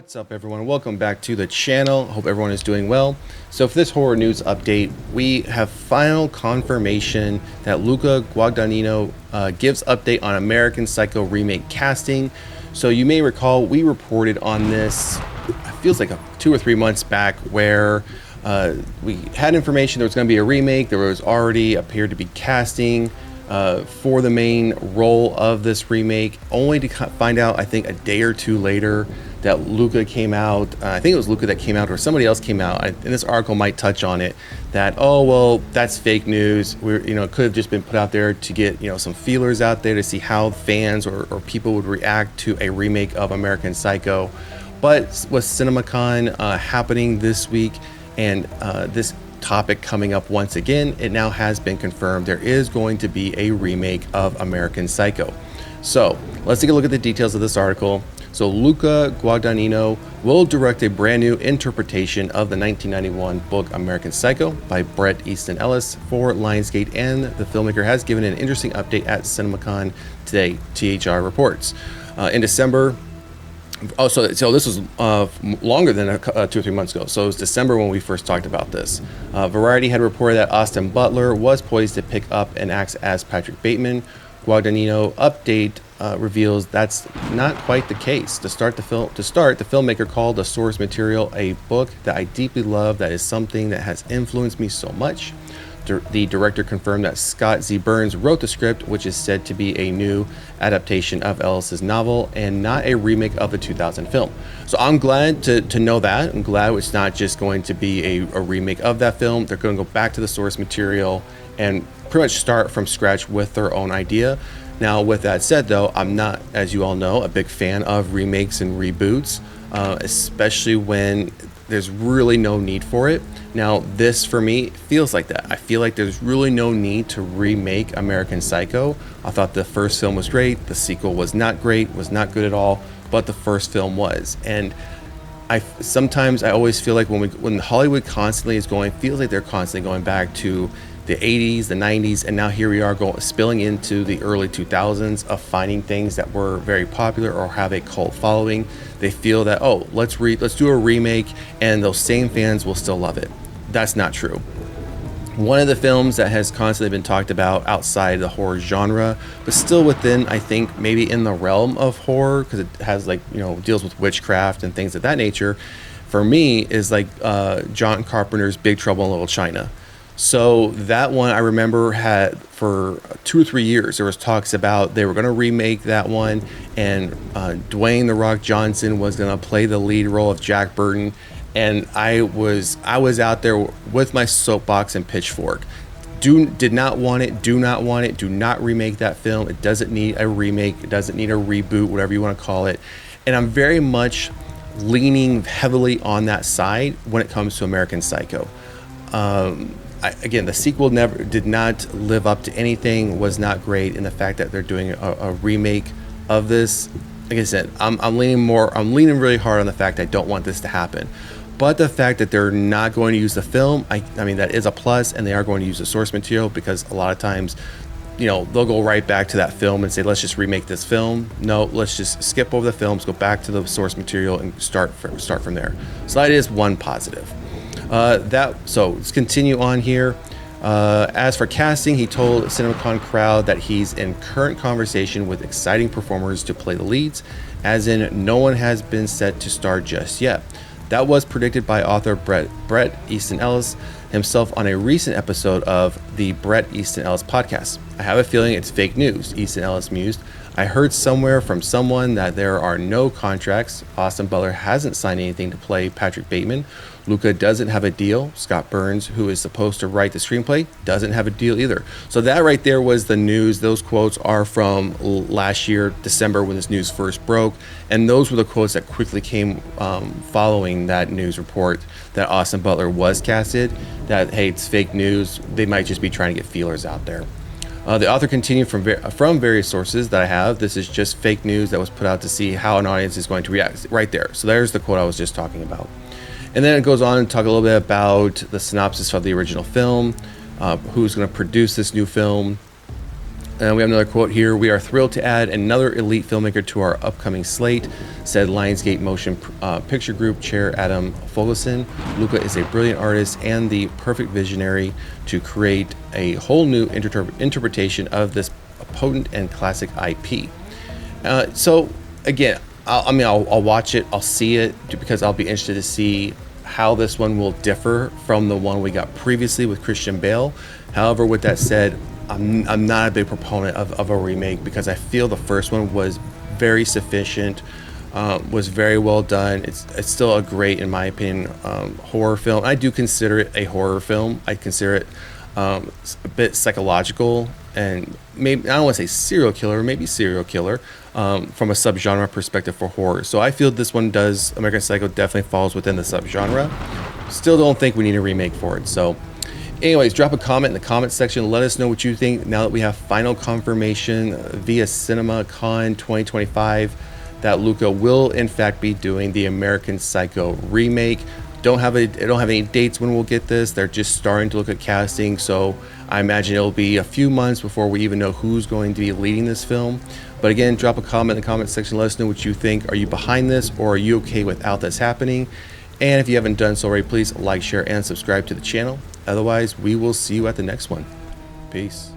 What's up, everyone? Welcome back to the channel. Hope everyone is doing well. So for this horror news update, we have final confirmation that Luca Guadagnino gives update on American Psycho remake casting. So you may recall we reported on this, it feels like 2 or 3 months back, where we had information there was going to be a remake. There was already appeared to be casting for the main role of this remake, only to find out, I think, a day or two later that Luca came out. I think it was Luca that came out, or somebody else came out, and this article might touch on it, that, oh, well, that's fake news. It could have just been put out there to get, some feelers out there to see how fans or people would react to a remake of American Psycho. But with CinemaCon happening this week, and this topic coming up once again, it now has been confirmed there is going to be a remake of American Psycho. So let's take a look at the details of this article. So Luca Guadagnino will direct a brand new interpretation of the 1991 book American Psycho by Bret Easton Ellis for Lionsgate, and the filmmaker has given an interesting update at CinemaCon today, THR reports. In December, so this was longer than 2 or 3 months ago. So it was December when we first talked about this. Variety had reported that Austin Butler was poised to pick up and act as Patrick Bateman. Guadagnino update reveals that's not quite the case. To start, the filmmaker called the source material a book that I deeply love, that is something that has influenced me so much. The director confirmed that Scott Z. Burns wrote the script, which is said to be a new adaptation of Ellis's novel and not a remake of the 2000 film. So I'm glad to know that. I'm glad it's not just going to be a remake of that film. They're going to go back to the source material and pretty much start from scratch with their own idea. Now, with that said, though, I'm not, as you all know, a big fan of remakes and reboots, especially when there's really no need for it. Now, this for me feels like that. I feel like there's really no need to remake American Psycho. I thought the first film was great. The sequel was not great, was not good at all, but the first film was. And sometimes I always feel like when Hollywood constantly feels like they're constantly going back to the 80s, the 90s, and now here we are spilling into the early 2000s of finding things that were very popular or have a cult following. They feel that, oh, let's do a remake and those same fans will still love it. That's not true. One of the films that has constantly been talked about outside the horror genre, but still within, I think, maybe in the realm of horror, because it has deals with witchcraft and things of that nature, for me is like John Carpenter's Big Trouble in Little China. So that one I remember had for 2 or 3 years, there was talks about they were going to remake that one, and Dwayne "The Rock" Johnson was going to play the lead role of Jack Burton, and I was out there with my soapbox and pitchfork. Did not want it, do not want it, do not remake that film. It doesn't need a remake, it doesn't need a reboot, whatever you want to call it. And I'm very much leaning heavily on that side when it comes to American Psycho. Again, the sequel did not live up to anything, was not great, and the fact that they're doing a remake of this, like I said, I'm leaning really hard on the fact I don't want this to happen. But the fact that they're not going to use the film, I mean, that is a plus, and they are going to use the source material, because a lot of times, they'll go right back to that film and say, let's just remake this film. No, let's just skip over the films, go back to the source material, and start from there. So that is one positive. So let's continue on here. As for casting, he told CinemaCon crowd that he's in current conversation with exciting performers to play the leads, as in no one has been set to star just yet. That was predicted by author Bret Easton Ellis himself on a recent episode of the Bret Easton Ellis podcast. I have a feeling it's fake news, Easton Ellis mused. I heard somewhere from someone that there are no contracts. Austin Butler hasn't signed anything to play Patrick Bateman. Luca doesn't have a deal. Scott Burns, who is supposed to write the screenplay, doesn't have a deal either. So that right there was the news. Those quotes are from last year, December, when this news first broke. And those were the quotes that quickly came following that news report that Austin Butler was casted, that, hey, it's fake news. They might just be trying to get feelers out there. The author continued from various sources that I have. This is just fake news that was put out to see how an audience is going to react. Right there. So there's the quote I was just talking about. And then it goes on to talk a little bit about the synopsis of the original film, who's going to produce this new film. And we have another quote here. "We are thrilled to add another elite filmmaker to our upcoming slate," said Lionsgate Motion Picture Group Chair Adam Fogelson. "Luca is a brilliant artist and the perfect visionary to create a whole new interpretation of this potent and classic IP." So again, I'll watch it, I'll see it, because I'll be interested to see how this one will differ from the one we got previously with Christian Bale. However, with that said, I'm not a big proponent of a remake, because I feel the first one was very sufficient, was very well done. It's still a great, in my opinion, horror film. I do consider it a horror film. I consider it a bit psychological, and maybe, I don't want to say serial killer, maybe serial killer, from a subgenre perspective for horror. So I feel this one does, American Psycho definitely falls within the subgenre. Still don't think we need a remake for it. So anyways, drop a comment in the comment section. Let us know what you think now that we have final confirmation via CinemaCon 2025 that Luca will in fact be doing the American Psycho remake. Don't have any dates when we'll get this. They're just starting to look at casting, so I imagine it'll be a few months before we even know who's going to be leading this film. But again, drop a comment in the comment section. Let us know what you think. Are you behind this, or are you okay without this happening? And if you haven't done so already, please like, share, and subscribe to the channel. Otherwise, we will see you at the next one. Peace.